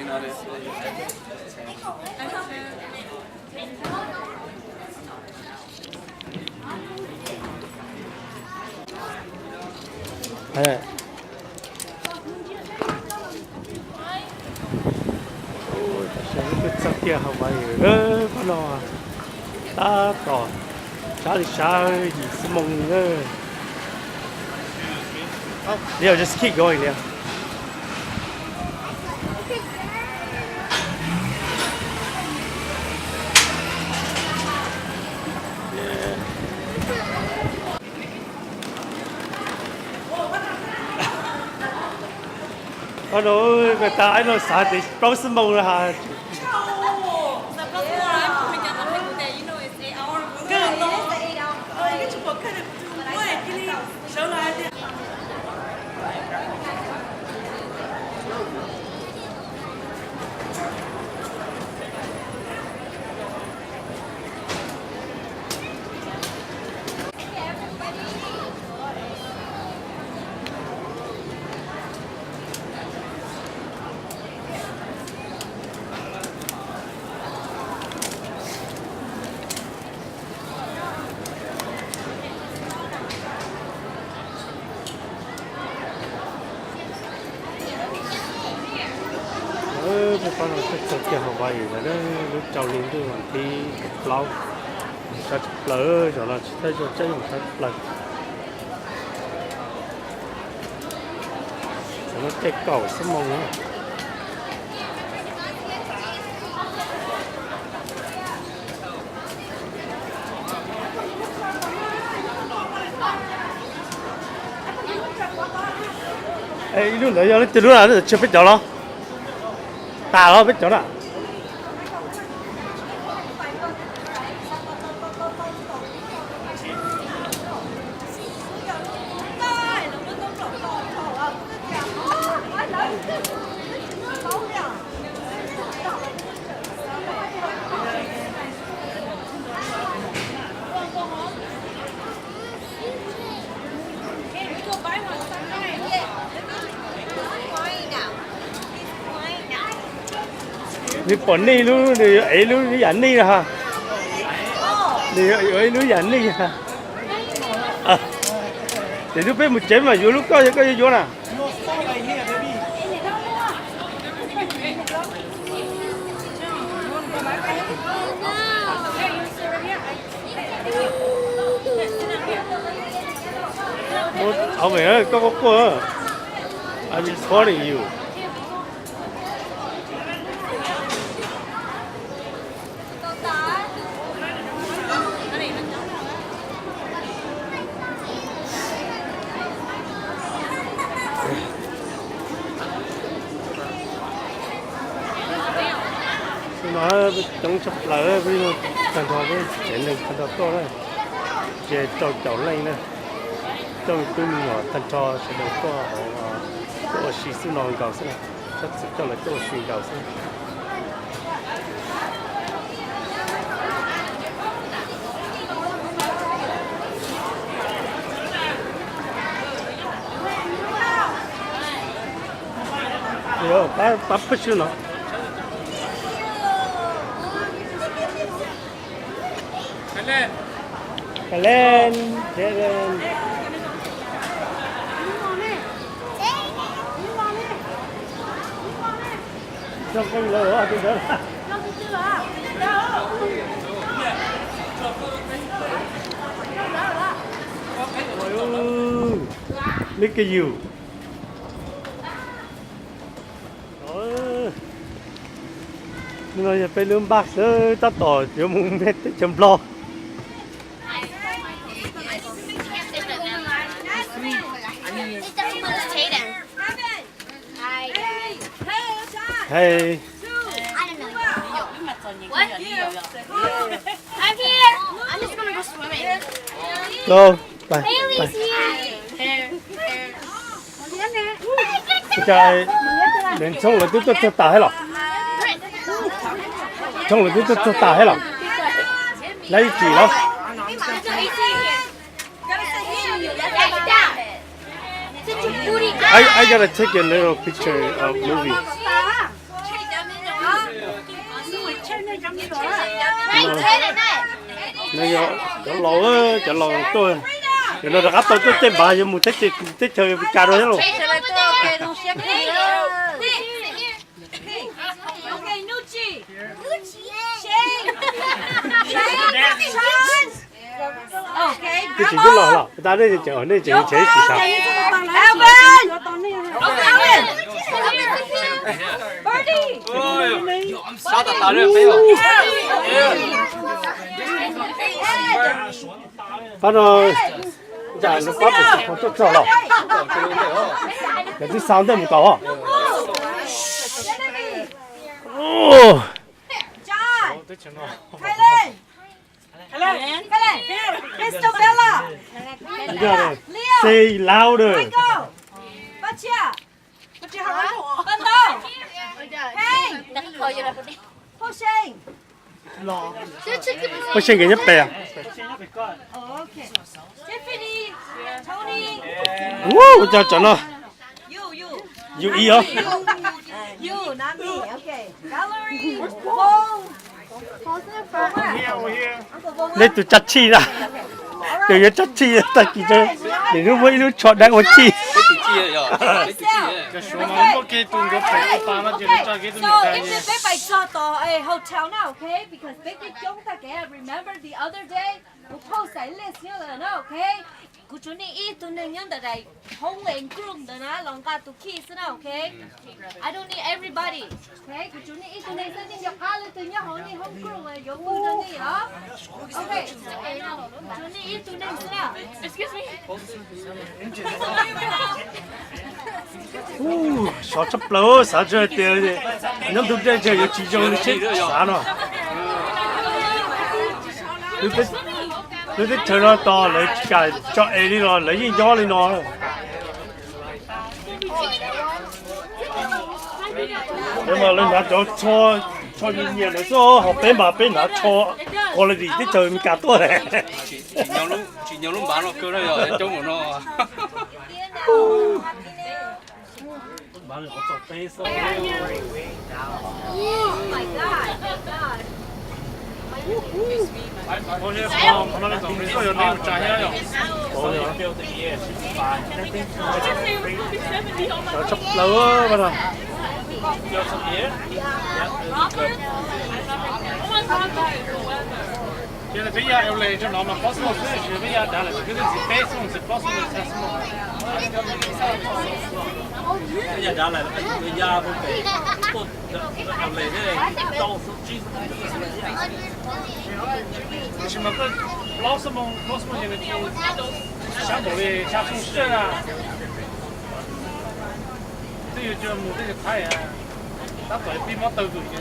Ê. Ôi, ta sẽ biết sao kia không phải ơ, có nó ta tỏ Charlie Charlie gì xí mông ơ. Yeah, just keep going, yeah. Con ơi, người ta ấy nó xả thì bao xí mông là hả? Một con nó thích sầu kia Hawaii là nó lúc trâu lên tôi còn thi lâu cho lỡ rồi là thấy cho chơi một cái lần nó cái cầu sắm mông nữa ê lúc nãy giờ nó từ lúc nào nó chưa biết chỗ đâu ta đó biết chỗ nào你本地路你哎路你人呢哈，你哎路人呢哈，啊，你都被木剪嘛，有路高有高有有啦。我後面啊，嗰個，I'm calling you。nó chống sập lở với thằng thọ với chuyện này thằng thọ to đấy về trâu lên này trâu tôi nhỏ thằng thọ sẽ được có xí xí non gạo xí này chắc sẽ cho là cho xí gạo xí rồi bắt bắt nó Kalian, jalan. Trong cái lỗ ở trên đó. Look at you. Rồi phải lượm bạc nữa, ta tỏ thiếu một mét chấm lo. Hey. What? I'm here. I'm just gonna go swimming. Go. Bye. Haley's here. Trời, đến xong rồi tôi cho tả hết rồi. Xong rồi tôi cho tả hết rồi. Lấy gì đâu? I gotta take a little picture of movie. nó giờ lẩu giờ lẩu tôi giờ nó đã tôi tên bà giờ muốn thích chơi cà rồi luôn Okay, Nucci. Shane. Okay. cái chuyện cứ lẩu lẩu ta đây chờ đây chỉ chế chỉ sao Alvin. Alvin. Birdie. sao ta tạo được phải không? bắt đầu giờ nó bắt được không tốt cho lẩu cái sao đây một tàu à ô John. Kylan. Kylan. Crystal Bella. giờ này say louder Michael. Bachia. Bachia hả? Bando. Hey. Hossein. có xin cái nhất bè Okay. Tiffany. Tony. wow cho nó You. you ý hả You, not me. Okay. Valerie. Bo. nên tụi chặt chi ra từ cái chặt chi ta chỉ cho để nó mới nó chọn đại một chi cái số mà có cái tuần có phải ba mà chỉ cho cái tuần So này if the baby saw a hotel now, okay? Because baby chúng ta kể remember the other day, we post a list here là nó, okay? Cô chú này ít tuần này nhân đại không lên group đó na, lòng cả tụ kiss na, okay? I don't need everybody, okay? Cô chú này ít tuần này sẽ đi học hai lần từ nhau họ đi không group mà giống như đó đi đó, okay? Chú này ít tuần này sẽ nào? Excuse me. sao chấp lỗ sao chơi tiền gì nhóm tụi chơi chơi chỉ trong chết sao nó tôi thích chơi nó to lấy cả cho ấy đi rồi lấy gì cho đi nó nhưng mà lên đã cho nhiều nhiều nữa số học bên mà bên đã cho quality cái chơi mình cả tuổi này chỉ nhau lúc bán nó cơ đó rồi trong của nó bán được có bê số Oh my God. cho chấp lỗ bắt đầu Chứ là bây giờ em lấy cho nó mà possible chứ bây giờ đã là cái gì best one is possible accessible. bây giờ đã là bây giờ cũng phải tôi làm lấy thế này đâu chỉ chứ mà cái possible như là想努力想出事啊，这个就目的是太啊，他在边么兜住嘅。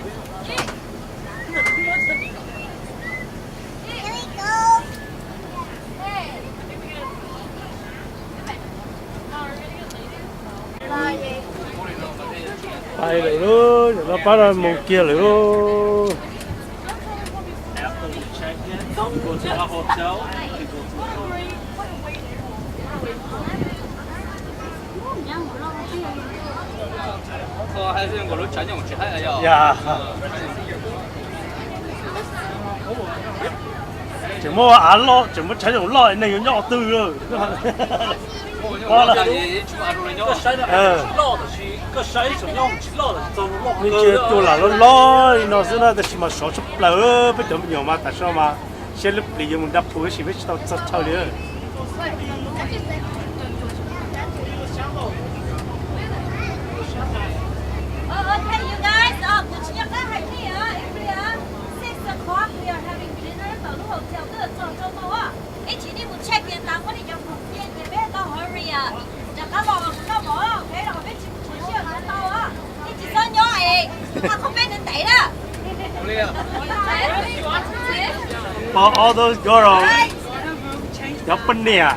bay lại luôn nó bắt ra một kia lại luôn after we check in we go to our hotel we go to还是我都全用去还要。呀怎么ăn lo怎么才有lo này nhỏ tư rồi 我了，去阿叔人家。个山的绕的是个山上要去绕的走路 你这多了lo nó是那的什么少出了不怎么样嘛但是嘛现在利用的普是不是到超的 Okay, you guys, good job. Right here, area 6 o'clock. We are having dinner at the hotel. Good, so. Chị đi một check in tao có đi trong phòng riêng thì bé tao hurry à. Giờ tao bỏ tao bỏ, thế rồi bé chỉ một chiếc là tao á. Thì chỉ do nhỏ ấy, tao không biết đến đấy đó. For all those girls 옆번 nè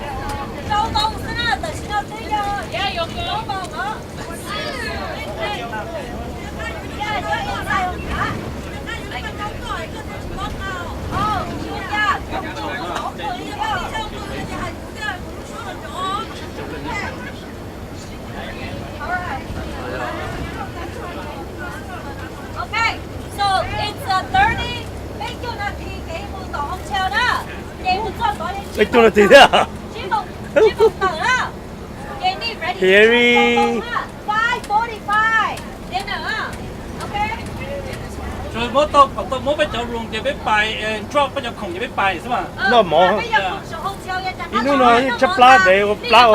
Đâu đâu xin à, tự xin đâu tới giờ. Yeah, you go. Đâu bỏ đó. Okay, so it's 30. 到好笑啦，你唔做嗰啲。你做咗幾多啊？朱福等啦，你呢 ready？ Harry 5:45，點啊 ？OK。 rồi bố tôi bố bây giờ luôn thì biết bài drop bây giờ không thì biết bài chứ mà nó mỏ nó nói chấp lá để lá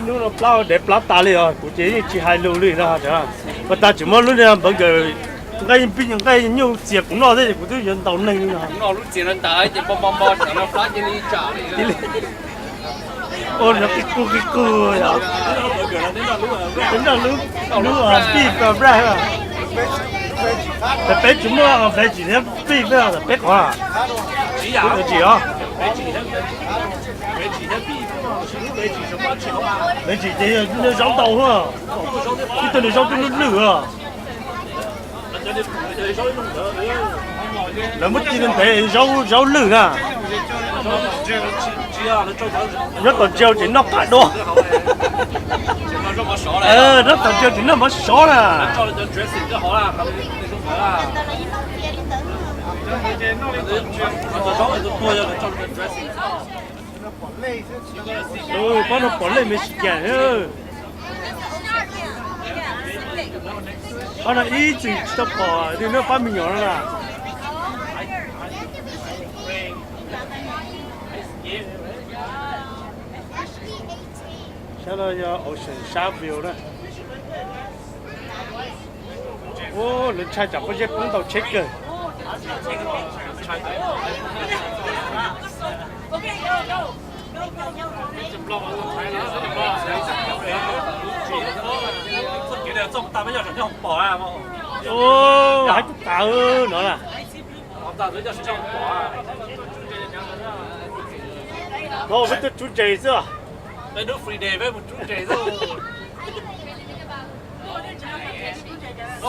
nó lá để lá ta đi rồi, cụ chỉ hai lô đi ra chứ, và ta chỉ muốn lúc này bây giờ cái bây giờ nhiều việc cũng lo thế, cụ tôi nhận đầu này nữa. nó lúc tiền nó tới thì bom nó phát cho đi trả đi. Ôi nó cái cu rồi, đến là lúc beef và bread à, bé chúng nó bé chỉ thêm beef với là bé quả, chỉ cái giả gì đó. bé chỉ theo bị bé chỉ sống bao chiều mà Mấy chị thấy nó giống tàu hả? Cái tên này giống cái nó lửa. Là mất chi nên thế giống lửa à? Nó còn treo chỉ nó cả đô. Nó còn treo chỉ nó mất số nè. Có nó bỏ lên mấy chị kẻ nữa. Có nó ý chỉ cho bỏ thì nó phát mình nhỏ là. Sau đó Ocean Shark View đó. Ô, lần trai chẳng có dép cũng tàu chết rồi. Ô, hãy chút tạo nữa là. Thôi với tôi chú chè chưa? Đây nó free day với một chút trẻ thôi.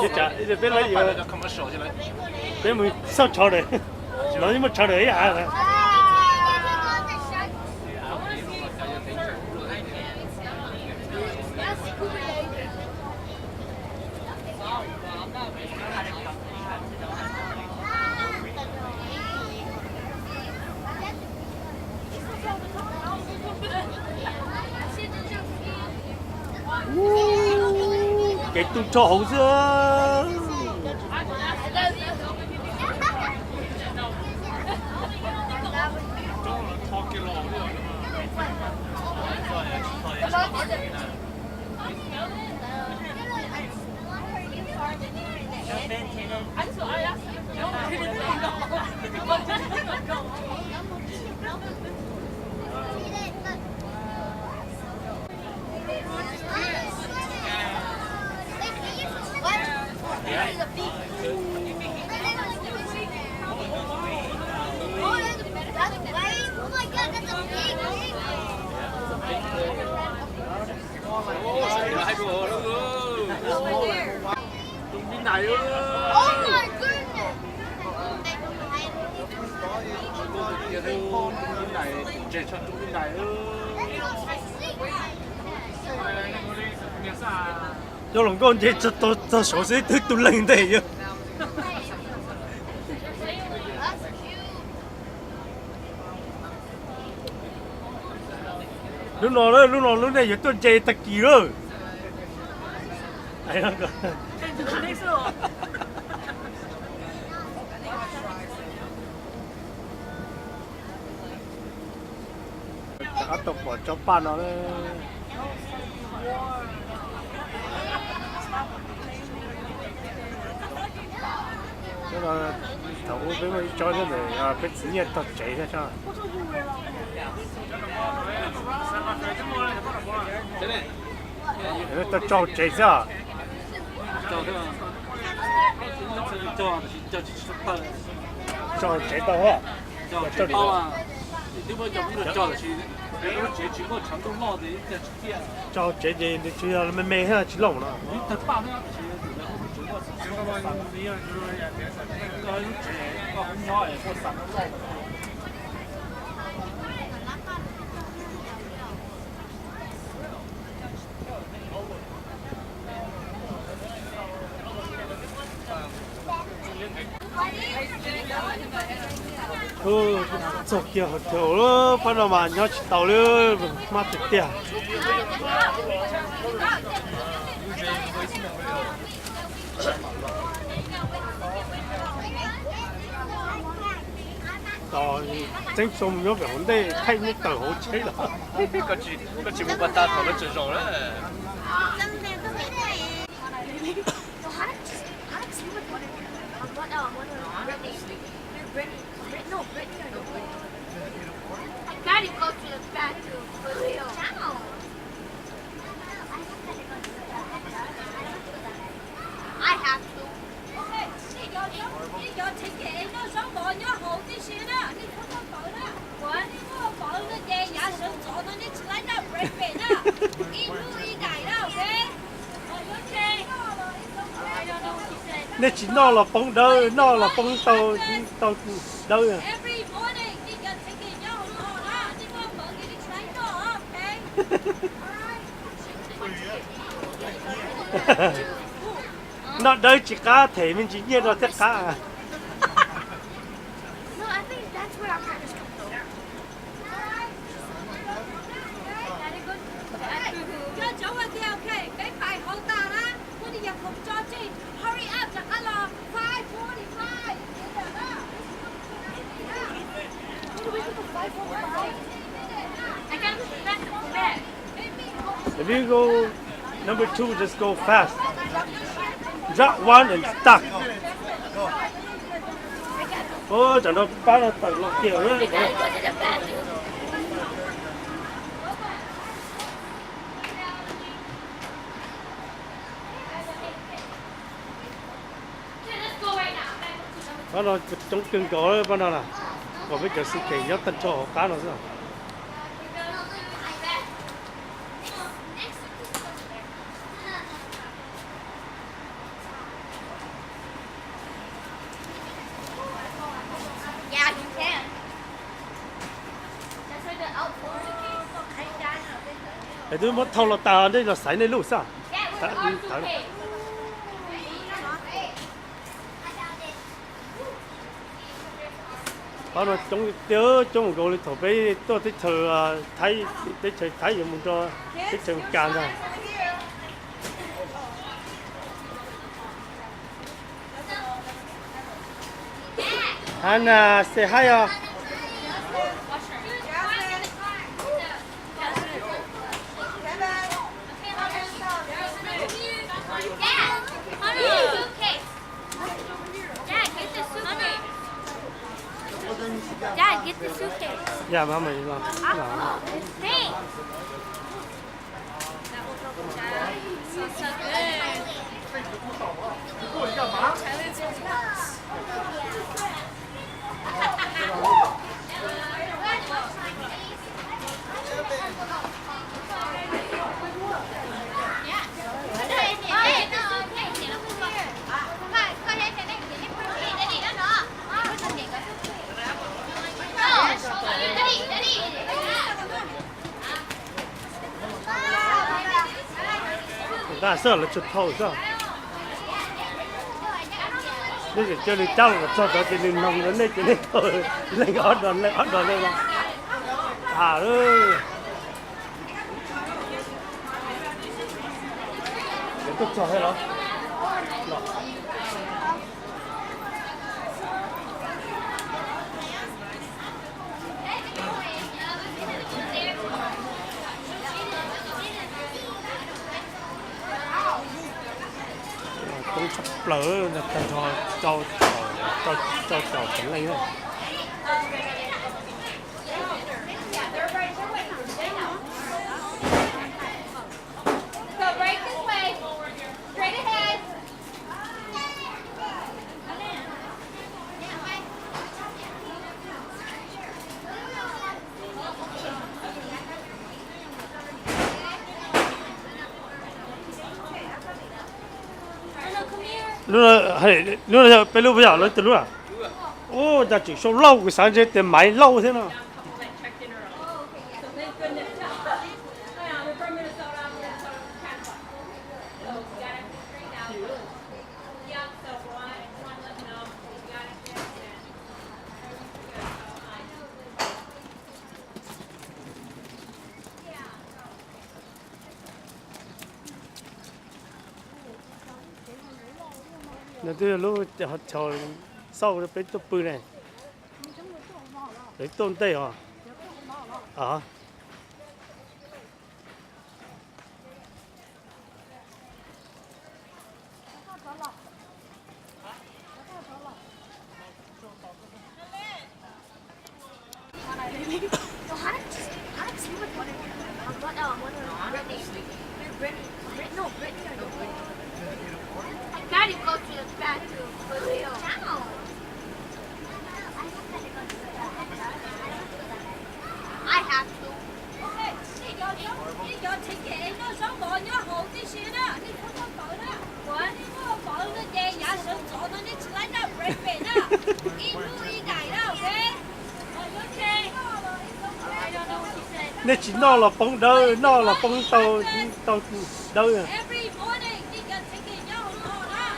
Chị trả, giờ biết lấy gì rồi? Biết mình sao cho đấy? Nói nhưng mà cho đấy à? Cái tung cho hậu dương. Cho lòng con chơi cho số sẽ thức tụi lên đây chứ. Lúc này giờ tôi chơi tắc kỳ rồi. Đấy không? Chắc tộc bỏ cho pan nó đấy. Thế là thấu với mấy cho thế này cái tự nhiên tật cháy ra cho. Thế ta cho cháy ra. Cho cháy tao à? Cho đi đâu? Cho cháy gì thì chỉ là mê hay là chỉ lỏng nữa. sọc kia chỗ đó bắt đầu mà nhớ tàu nữa mà tuyệt tiền rồi整xong咗咪好啲睇呢度好吹啦，個節目不打頭都最重咧。Gotta go to the bathroom for real. I have to. Okay, đi vô chị chị nó sống bộ nhớ hộ tí xíu đó, đi không có bộ đó. Quả đi có bộ nó về nhà sống chỗ nó đi lấy nó break về đó. Y nu y đại đó, okay? Okay. I don't know what you said. nếu chỉ nó là bóng đỡ nó là bóng tàu đỡ Every morning đi vô chị chị nhớ hộ đó, đi có bộ đi lấy nó, okay? nó đỡ chỉ cá thể mình chỉ nhiên là tất cả No, I think that's where our parents come from. Cho chỗ qua kia, okay? Cái bài hậu ta đó, tôi đi vào phòng cho chị. Hurry up, chẳng có lo. 5:45. I gotta go to the bathroom for bed. if you go number 2 just go fast drop one and stuck chẳng đâu ba là tàu lọc kiểu nữa bắt đầu trong cưng cổ bắt đầu là còn bây giờ sự kỳ nhất tân cho cá nó sao Yeah, you can. That's where the outdoor came down a bit. để tôi muốn thâu là tàu đây là sải này lúc sao Yeah, where's our suitcase? bắt đầu trong nhớ trong một cái thổ bê tôi thích thờ thấy thấy dùng cho thích thờ càng ra Hannah say hi Dad, get the suitcase. dạ mà mình là Thanks. ta sợ là chụp thâu sao bây giờ cho đi trâu là cho tới thì mình nông đến đây cho nên thôi lên cái ót đòn lên ơi để tôi cho hay đó cũng sắp lỡ là cho tỉnh lên thôi So right this way. Straight ahead. lúc là bây lúc bây giờ nó từ lúc à ô ta chỉ số lâu cái sáng chế tiền máy lâu thế nào nó đưa lúc cho sau nó bị tụt bự này để tôn tây hả Gotta go to the bathroom for real. I have to. nên chỉ nó là bông đâu nó là bông tàu tàu đâu à Every morning, you got to take it out.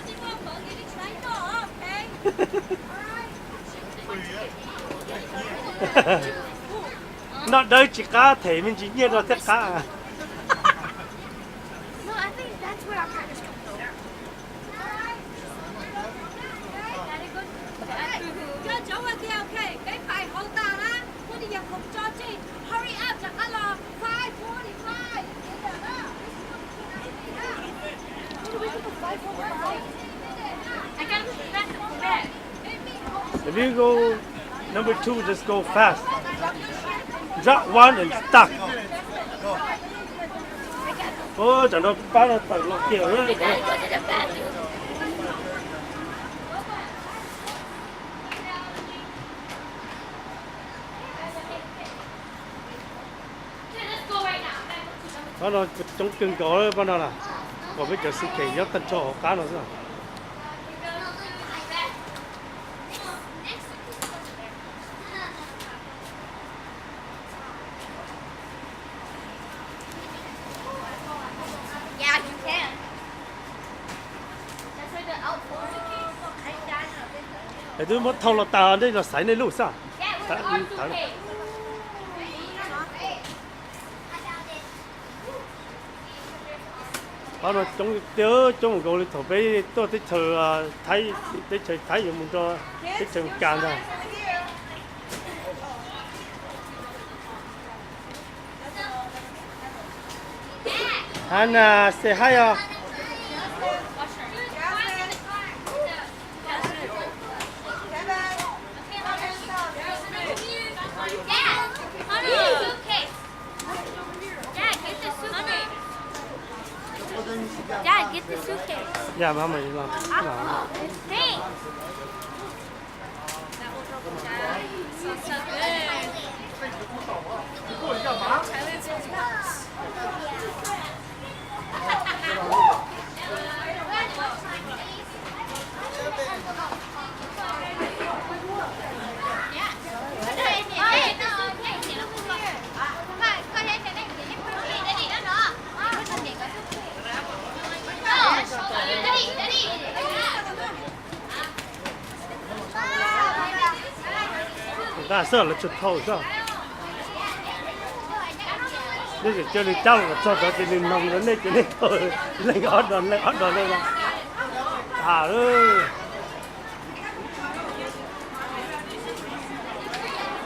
You want to get it right now, okay? nó đây chỉ cá thể mình chỉ nhiên là tất cả No, I think that's where our practice comes over. Cho cháu vào kia, okay? Cái phải hậu ta đó. Tôi đi nhập học cho chị. Hurry up, chẳng có lo. 5:45. I got to back to the bed. if you go number 2 just go fast drop one and stuck chẳng đâu ba là tận lọc kiểu nữa Go to the bathroom. Let's go right now. đó là trong cưng cổ bắt đầu là còn bây giờ sự kỳ nhất tân cho cá nó sao Yeah, you can. That's where the outdoor để tôi muốn thâu là tà đây là sải này lúc sao Yeah, with That- the hard that- suitcase. đó là trong nhớ trong một cái thổ bé tôi thích chờ thấy để chờ thấy những một cho thích chờ càng ra Hannah say hi Dad, get the suitcase. dạ mà mình làm Hey. người ta sợ là chụp thâu sao đây là cho nên cháu là cho cho nên nông đến đây cho nên thôi lên cái ót đòn lên là ơi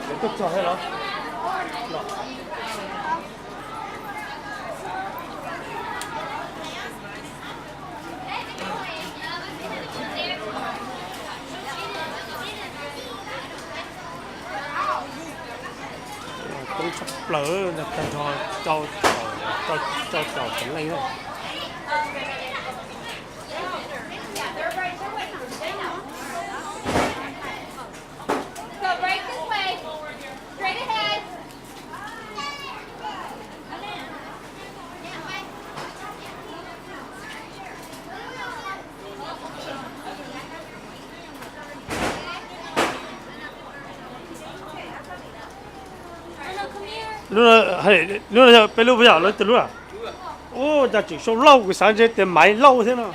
để tôi cho hay đó cũng sắp lỡ là cần cho tỉnh lên thôi Go right this way. Straight ahead. lúc là bây lúc bây giờ nó từ lúc à ô giờ chỉ số lâu cái sáng chế tiền máy lâu thế nào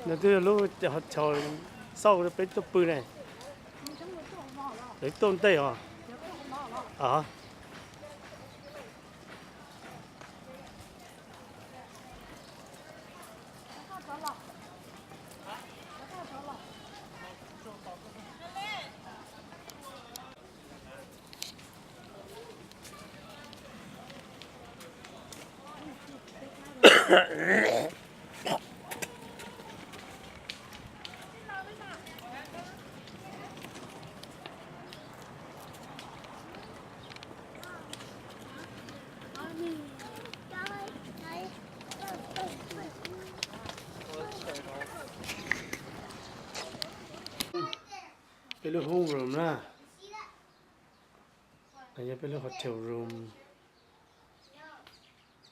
nó từ lúc họ chờ sau nó bị tụt bự này để tôm tây à à cái lúc home room na anh nhớ cái lúc hotel room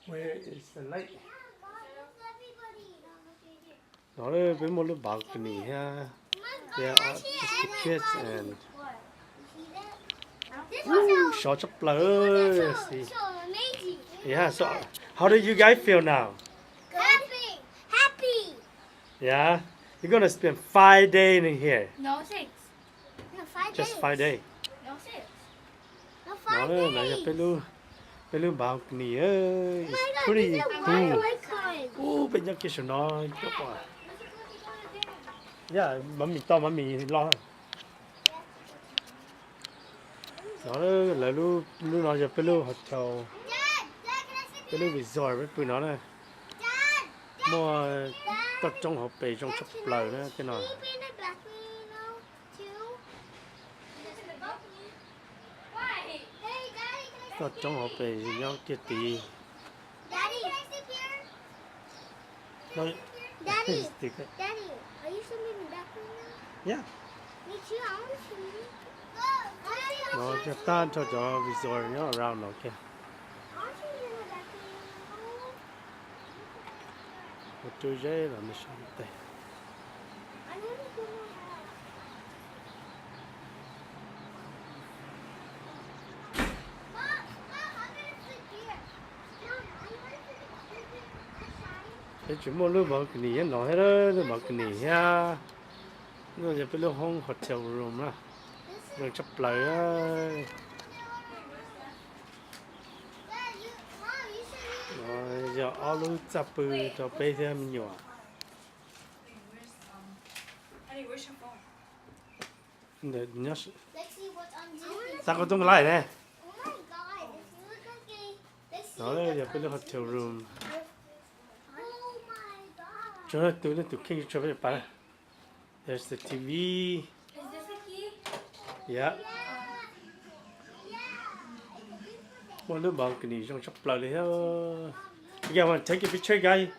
where is the light nó là với một lúc balcony ha there are just the kids and short of blur see So amazing. yeah so how do you guys feel now Happy. Happy. yeah you're gonna spend 5 days in here No 6. No, 5 just days. 5 days No 6. No, nó 5 là days. cái lúc balcony ơi Oh my it's God, pretty these are cool white cards. ô bên trong kia nó tốt quá yeah mami lo đó là lúc nó giờ cái lúc hotel Dad, Dad, can I sit cái lúc resort với tụi nó này Dad, mua tập trong hộp bì trong Dad, sắp can lời I đó cái nào sleep in the balcony now, too? Why? Hey, Daddy, can I tập trong hộp bì nhau kia tí Daddy, can I sleep here? nó Daddy, thì Daddy, are you sleeping in the balcony now? yeah Me too, I want to sleep. nó cho tan cho resort nhá around nó kia I want to sleep in the balcony now. một chơi dễ là nó sang đây I want to go to my house. Mom, I'm gonna sleep here. Mom, I want to sleep here. cái chuyện mua lúc bảo cái gì nó hết đó lúc bảo cái gì ha nó giờ cái lúc home hotel room đó rồi chấp lời á rồi giờ alo chập bự cho bé thêm nhiều để nhớ Let's see what's on Disney. ta có tung lại nè Oh my god, this looks like a. Let's see. đó là giờ cái lúc hotel room Oh my god. cho nó tụi kinh cho bé bà there's the TV Is this a key? yeah một lúc bảo cái gì trong chấp lời đấy ha you want to take a picture guys